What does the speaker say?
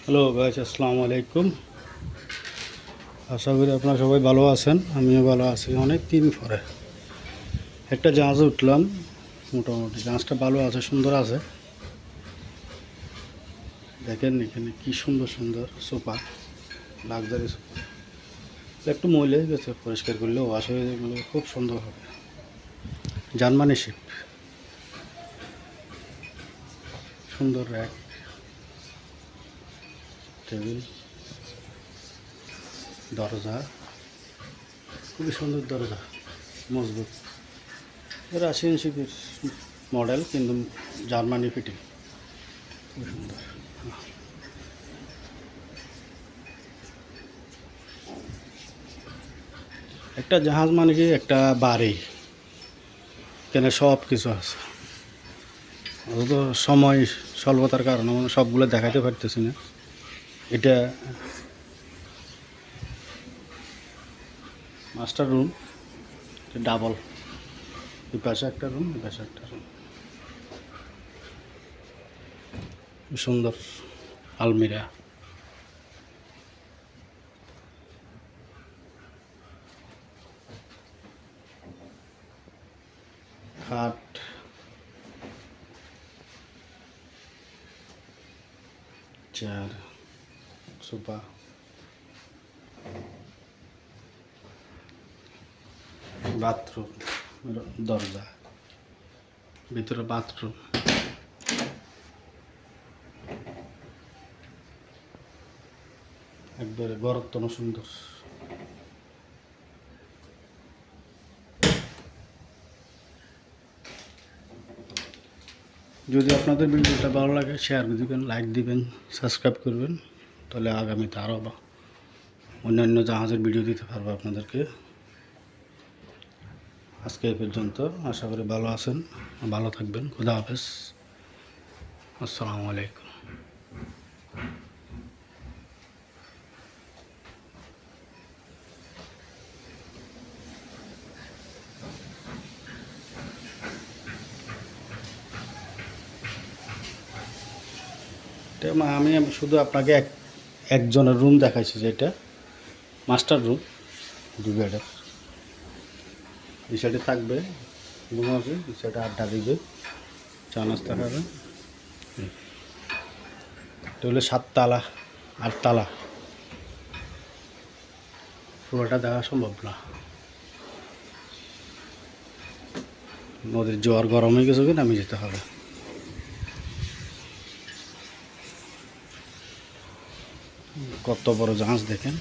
Hello guys, আসসালামু আলাইকুম। আশা করি আপনারা সবাই ভালো আছেন। আমিও ভালো আছি। অনেক দিন পরে একটা জাহাজে উঠলাম। মোটামুটি জাহাজটা ভালো আছে, সুন্দর আছে। দেখেন এখানে কি সুন্দর সুন্দর সোফা, লাক্সারি সোফা। একটু ময়লা হয়ে গেছে, পরিষ্কার করলে ওয়াশ হয়ে গেলে খুব সুন্দর হবে। জার্মানি শিপ, সুন্দর র্যাক, টেবিল, দরজা, খুবই সুন্দর দরজা, মজবুত। 80 ইঞ্চির মডেল, কিন্তু জার্মানি ফিটিং, খুবই সুন্দর। একটা জাহাজ মানে কি একটা বাড়ি, এখানে সব কিছু আছে। অত সময় স্বল্পতার কারণে মানে সবগুলো দেখাতে পারতেছি না। এটা মাস্টার রুম, ডাবল, এই পাশে একটা রুম, এই পাশে একটা রুম। সুন্দর আলমিরা, খাট, চেয়ার, সোফা, বাথরুম, দরজা, ভিতরে বাথরুম, একবারে গড়তন সুন্দর। যদি আপনাদের ভিডিওটা ভালো লাগে শেয়ার দিবেন, লাইক দিবেন, সাবস্ক্রাইব করবেন, তাহলে আগামীতে আরও অন্যান্য জাহাজের ভিডিও দিতে পারবো আপনাদেরকে। আজকে এই পর্যন্ত। আশা করি ভালো আছেন, ভালো থাকবেন। খুদা হাফেজ, আসসালামু আলাইকুম। আমি শুধু আপনাকে একজনের রুম দেখাইছি, যেটা মাস্টার রুম, 2 বেডের। এই সাইডে থাকবে, ঘুমাবে, এই সাইডে আড্ডা দিবে, চা নাস্তা খাবে। এটা হলো 7 তালা, 8 তালা, পুরোটা দেখা সম্ভব না। নদীর জোয়ার গরম হয়ে গেছে, নামে যেতে হবে। কত বড় জাহাজ দেখেন।